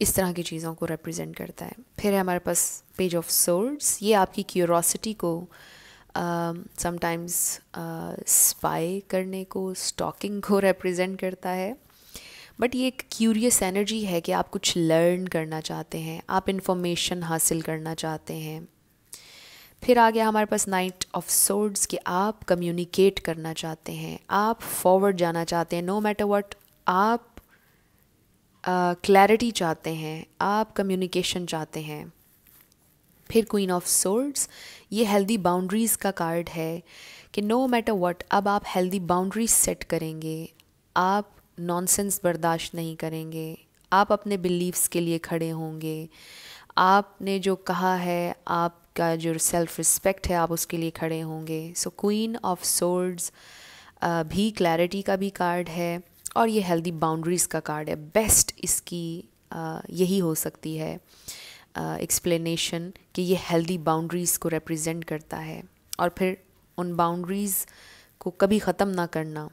इस तरह की चीज़ों को रिप्रेजेंट करता है। फिर है हमारे पास पेज ऑफ सोर्ड्स। ये आपकी क्यूरोसिटी को, समटाइम्स स्पाई करने को, स्टॉकिंग को रिप्रेजेंट करता है। बट ये एक क्यूरियस एनर्जी है कि आप कुछ लर्न करना चाहते हैं, आप इन्फॉर्मेशन हासिल करना चाहते हैं। फिर आ गया हमारे पास नाइट ऑफ सोर्ड्स कि आप कम्युनिकेट करना चाहते हैं, आप फॉरवर्ड जाना चाहते हैं, नो मैटर व्हाट। आप क्लैरिटी चाहते हैं, आप कम्युनिकेशन चाहते हैं। फिर क्वीन ऑफ सोर्ड्स, ये हेल्दी बाउंड्रीज़ का कार्ड है कि नो मैटर व्हाट, अब आप हेल्दी बाउंड्रीज सेट करेंगे, आप नॉनसेंस बर्दाश्त नहीं करेंगे, आप अपने बिलीव्स के लिए खड़े होंगे, आपने जो कहा है, आपका जो सेल्फ रिस्पेक्ट है, आप उसके लिए खड़े होंगे। सो क्वीन ऑफ सोर्ड्स भी क्लैरिटी का भी कार्ड है और ये हेल्दी बाउंड्रीज़ का कार्ड है। बेस्ट इसकी यही हो सकती है एक्सप्लेनेशन कि ये हेल्दी बाउंड्रीज़ को रिप्रेजेंट करता है और फिर उन बाउंड्रीज़ को कभी ख़त्म ना करना।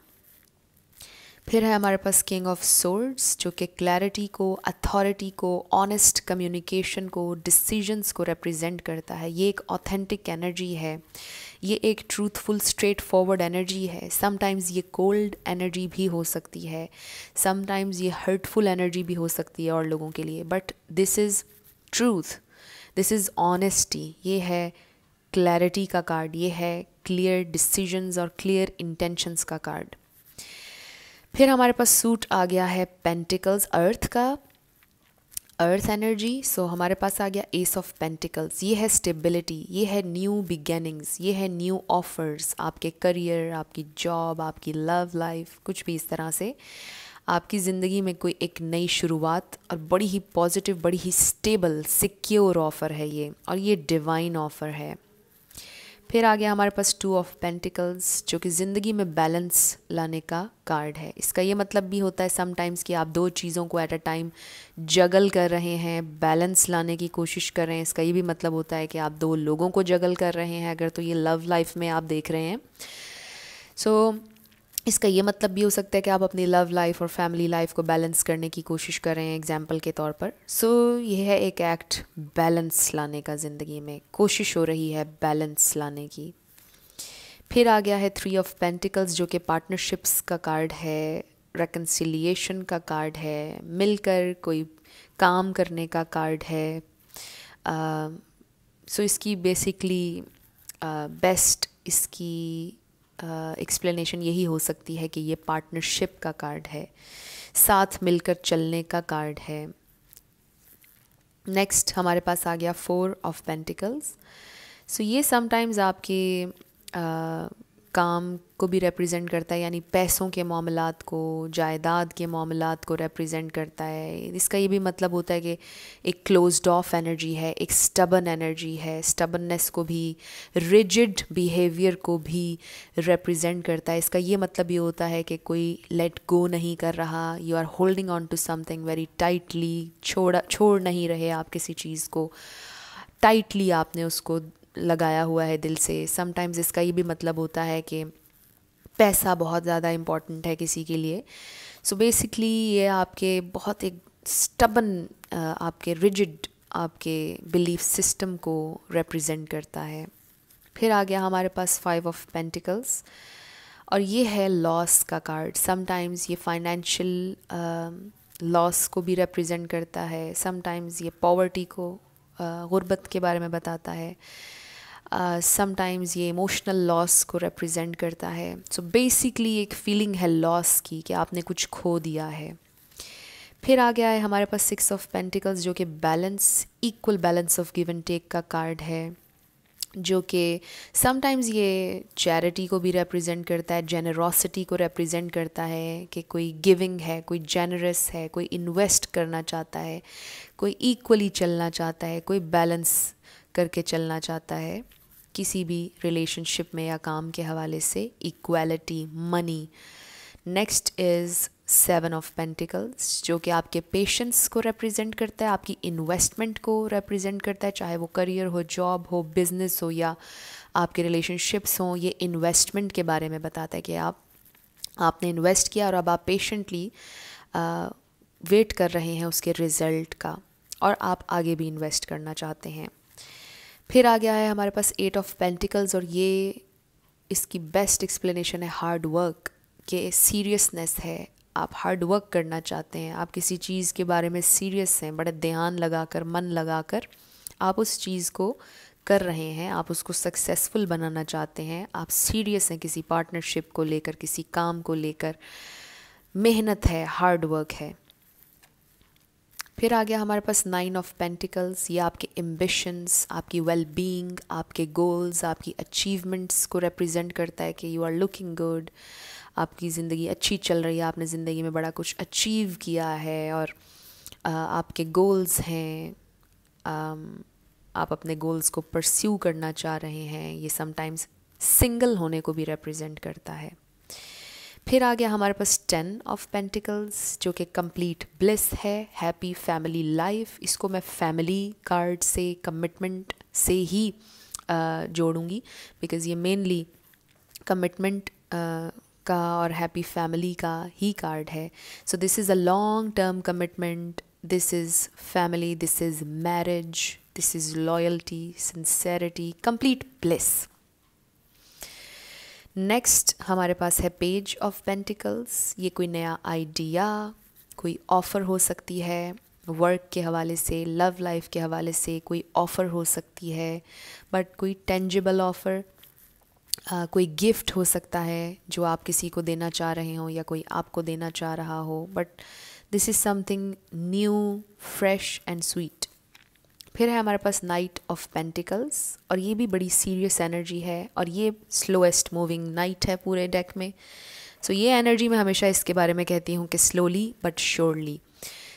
फिर है हमारे पास किंग ऑफ सोर्ड्स जो कि क्लैरिटी को, अथॉरिटी को, ऑनेस्ट कम्युनिकेशन को, डिसीजंस को रिप्रेजेंट करता है। ये एक ऑथेंटिक एनर्जी है, ये एक ट्रूथफुल स्ट्रेट फॉरवर्ड एनर्जी है। समटाइम्स ये कोल्ड एनर्जी भी हो सकती है, समटाइम्स ये हर्टफुल एनर्जी भी हो सकती है और लोगों के लिए, but this is truth, this is honesty. ये है क्लैरिटी का कार्ड, ये है क्लियर डिसीजंस और क्लियर इंटेंशंस का कार्ड। फिर हमारे पास सूट आ गया है पेंटिकल्स, अर्थ का, अर्थ एनर्जी। सो हमारे पास आ गया एस ऑफ पेंटिकल्स। ये है स्टेबिलिटी, ये है न्यू बिगेनिंग्स, ये है न्यू ऑफर्स, आपके करियर, आपकी जॉब, आपकी लव लाइफ, कुछ भी इस तरह से आपकी ज़िंदगी में कोई एक नई शुरुआत और बड़ी ही पॉजिटिव, बड़ी ही स्टेबल, सिक्योर ऑफ़र है ये, और ये डिवाइन ऑफ़र है। फिर आ गया हमारे पास टू ऑफ पेंटिकल्स जो कि ज़िंदगी में बैलेंस लाने का कार्ड है। इसका ये मतलब भी होता है समटाइम्स कि आप दो चीज़ों को एट अ टाइम जगल कर रहे हैं, बैलेंस लाने की कोशिश कर रहे हैं। इसका ये भी मतलब होता है कि आप दो लोगों को जगल कर रहे हैं, अगर तो ये लव लाइफ में आप देख रहे हैं। सो इसका ये मतलब भी हो सकता है कि आप अपनी लव लाइफ और फैमिली लाइफ को बैलेंस करने की कोशिश कर रहे हैं एग्जाम्पल के तौर पर। सो ये है एक एक्ट बैलेंस लाने का, ज़िंदगी में कोशिश हो रही है बैलेंस लाने की। फिर आ गया है थ्री ऑफ पेंटिकल्स जो कि पार्टनरशिप्स का कार्ड है, रेकन्सिलिएशन का कार्ड है, मिलकर कोई काम करने का कार्ड है। सो इसकी बेसिकली बेस्ट इसकी एक्सप्लेनेशन यही हो सकती है कि ये पार्टनरशिप का कार्ड है, साथ मिलकर चलने का कार्ड है। नेक्स्ट हमारे पास आ गया फोर ऑफ पेंटिकल्स। सो ये समटाइम्स आपके काम को भी रिप्रेजेंट करता है, यानी पैसों के मामलात को, जायदाद के मामलात को रिप्रेजेंट करता है। इसका ये भी मतलब होता है कि एक क्लोज्ड ऑफ एनर्जी है, एक स्टबन एनर्जी है, स्टबननेस को भी, रिजिड बिहेवियर को भी रिप्रेजेंट करता है। इसका ये मतलब ये होता है कि कोई लेट गो नहीं कर रहा, you are holding on to something very tightly, छोड़ नहीं रहे आप किसी चीज़ को, टाइटली आपने उसको लगाया हुआ है दिल से। समटाइम्स इसका ये भी मतलब होता है कि पैसा बहुत ज़्यादा इम्पॉर्टेंट है किसी के लिए। सो बेसिकली ये आपके बहुत एक स्टबन, आपके रिजिड, आपके बिलीफ सिस्टम को रिप्रेजेंट करता है। फिर आ गया हमारे पास फाइव ऑफ पेंटिकल्स और ये है लॉस का कार्ड। समटाइम्स ये फाइनेंशियल लॉस को भी रिप्रेजेंट करता है, समटाइम्स ये पॉवर्टी को, गुर्बत के बारे में बताता है। समटाइम्स ये इमोशनल लॉस को रिप्रेजेंट करता है. सो बेसिकली एक फीलिंग है लॉस की कि आपने कुछ खो दिया है. फिर आ गया है हमारे पास 6 ऑफ पेंटिकल्स जो कि balance, equal balance of give and take का कार्ड है, जो कि समटाइम्स ये चैरिटी को भी रिप्रेजेंट करता है, जेनरोसिटी को रिप्रेजेंट करता है कि कोई गिविंग है, कोई जेनरस है, कोई इन्वेस्ट करना चाहता है, कोई इक्वली चलना चाहता है, कोई बैलेंस करके चलना चाहता है किसी भी रिलेशनशिप में या काम के हवाले से. Equality, money. Next is 7 of pentacles जो कि आपके पेशेंस को रिप्रेजेंट करता है, आपकी इन्वेस्टमेंट को रिप्रेजेंट करता है, चाहे वो करियर हो, जॉब हो, बिजनेस हो या आपके रिलेशनशिप्स हों. ये इन्वेस्टमेंट के बारे में बताता है कि आपने इन्वेस्ट किया और अब आप पेशेंटली वेट कर रहे हैं उसके रिज़ल्ट का, और आप आगे भी इन्वेस्ट करना चाहते हैं. फिर आ गया है हमारे पास 8 ऑफ पेंटिकल्स, और ये इसकी बेस्ट एक्सप्लेनेशन है हार्ड वर्क, के सीरियसनेस है. आप हार्ड वर्क करना चाहते हैं, आप किसी चीज़ के बारे में सीरियस हैं, बड़े ध्यान लगाकर, मन लगाकर आप उस चीज़ को कर रहे हैं, आप उसको सक्सेसफुल बनाना चाहते हैं, आप सीरियस हैं किसी पार्टनरशिप को लेकर, किसी काम को लेकर. मेहनत है, हार्ड वर्क है. फिर आ गया हमारे पास 9 ऑफ पेंटिकल्स. ये आपके एम्बिशंस, आपकी वेल बीइंग, आपके गोल्स, आपकी अचीवमेंट्स को रिप्रेजेंट करता है कि यू आर लुकिंग गुड, आपकी ज़िंदगी अच्छी चल रही है, आपने ज़िंदगी में बड़ा कुछ अचीव किया है, और आपके गोल्स हैं, आप अपने गोल्स को परस्यू करना चाह रहे हैं. ये समटाइम्स सिंगल होने को भी रिप्रेजेंट करता है. फिर आ गया हमारे पास 10 ऑफ पेंटिकल्स जो कि कंप्लीट ब्लिस है, हैप्पी फैमिली लाइफ. इसको मैं फैमिली कार्ड से, कमिटमेंट से ही जोड़ूंगी, बिकॉज़ ये मेनली कमिटमेंट का और हैप्पी फैमिली का ही कार्ड है. So this is a long term commitment, this is family, this is marriage, this is loyalty, sincerity, complete bliss. Next हमारे पास है पेज ऑफ पेंटिकल्स. ये कोई नया आइडिया, कोई ऑफ़र हो सकती है, वर्क के हवाले से, लव लाइफ के हवाले से कोई ऑफ़र हो सकती है, बट कोई टेंजिबल ऑफ़र, कोई गिफ्ट हो सकता है जो आप किसी को देना चाह रहे हो या कोई आपको देना चाह रहा हो, but this is something new, fresh and sweet. फिर है हमारे पास नाइट ऑफ पेंटिकल्स, और ये भी बड़ी सीरियस एनर्जी है, और ये स्लोएस्ट मूविंग नाइट है पूरे डेक में. सो ये एनर्जी मैं हमेशा इसके बारे में कहती हूँ कि स्लोली बट श्योरली.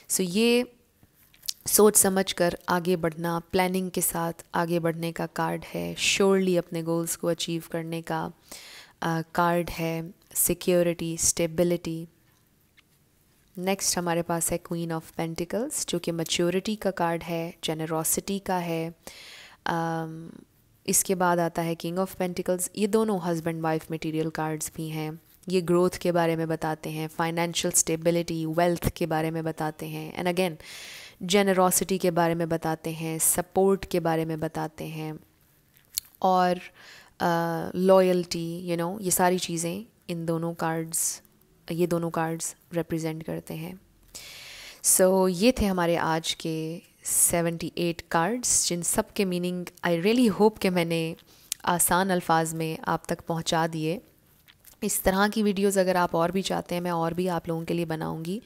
सो ये सोच समझ कर आगे बढ़ना, प्लानिंग के साथ आगे बढ़ने का कार्ड है. श्योरली अपने गोल्स को अचीव करने का कार्ड है. Security, stability. नेक्स्ट हमारे पास है क्वीन ऑफ पेंटिकल्स जो कि मैच्योरिटी का कार्ड है, जेनरोसिटी का है. इसके बाद आता है किंग ऑफ पेंटिकल्स. ये दोनों हस्बैंड वाइफ मटेरियल कार्ड्स भी हैं. ये ग्रोथ के बारे में बताते हैं, फाइनेंशियल स्टेबिलिटी, वेल्थ के बारे में बताते हैं, एंड अगेन जेनरोसिटी के बारे में बताते हैं, सपोर्ट के बारे में बताते हैं, और लॉयल्टी, ये सारी चीज़ें इन दोनों कार्ड्स, ये दोनों कार्ड्स रिप्रेजेंट करते हैं. सो ये थे हमारे आज के 78 कार्ड्स, जिन सब के मीनिंग आई रियली होप कि मैंने आसान अल्फाज में आप तक पहुंचा दिए. इस तरह की वीडियोस अगर आप और भी चाहते हैं, मैं और भी आप लोगों के लिए बनाऊंगी.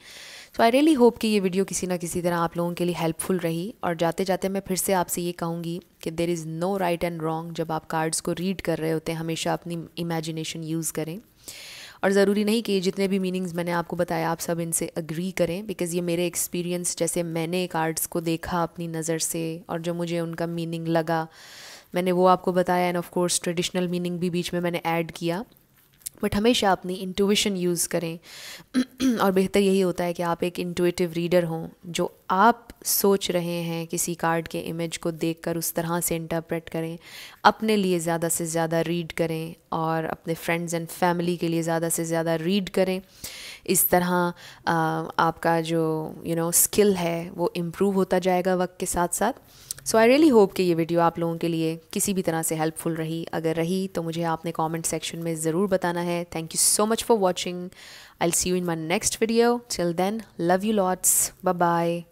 सो आई रियली होप कि ये वीडियो किसी ना किसी तरह आप लोगों के लिए हेल्पफुल रही. और जाते जाते मैं फिर से आपसे ये कहूँगी कि there is no right and wrong. जब आप कार्ड्स को रीड कर रहे होते हैं, हमेशा अपनी इमेजिनेशन यूज़ करें, और ज़रूरी नहीं कि जितने भी मीनिंग्स मैंने आपको बताया आप सब इनसे अग्री करें, बिकॉज़ ये मेरे एक्सपीरियंस, जैसे मैंने कार्ड्स को देखा अपनी नज़र से और जो मुझे उनका मीनिंग लगा, मैंने वो आपको बताया. End of course traditional meaning भी बीच में मैंने ऐड किया, बट हमेशा अपनी इंट्यूशन यूज़ करें. और बेहतर यही होता है कि आप एक इंट्यूटिव रीडर हों, जो आप सोच रहे हैं किसी कार्ड के इमेज को देखकर उस तरह से इंटरप्रेट करें, अपने लिए ज़्यादा से ज़्यादा रीड करें और अपने फ्रेंड्स एंड फैमिली के लिए ज़्यादा से ज़्यादा रीड करें. इस तरह आपका जो स्किल है वो इम्प्रूव होता जाएगा वक्त के साथ साथ. सो आई रियली होप कि ये वीडियो आप लोगों के लिए किसी भी तरह से हेल्पफुल रही. अगर रही तो मुझे आपने कमेंट सेक्शन में ज़रूर बताना है. Thank you so much for watching. I will see you in my next video. Till then, love you lots. Bye bye.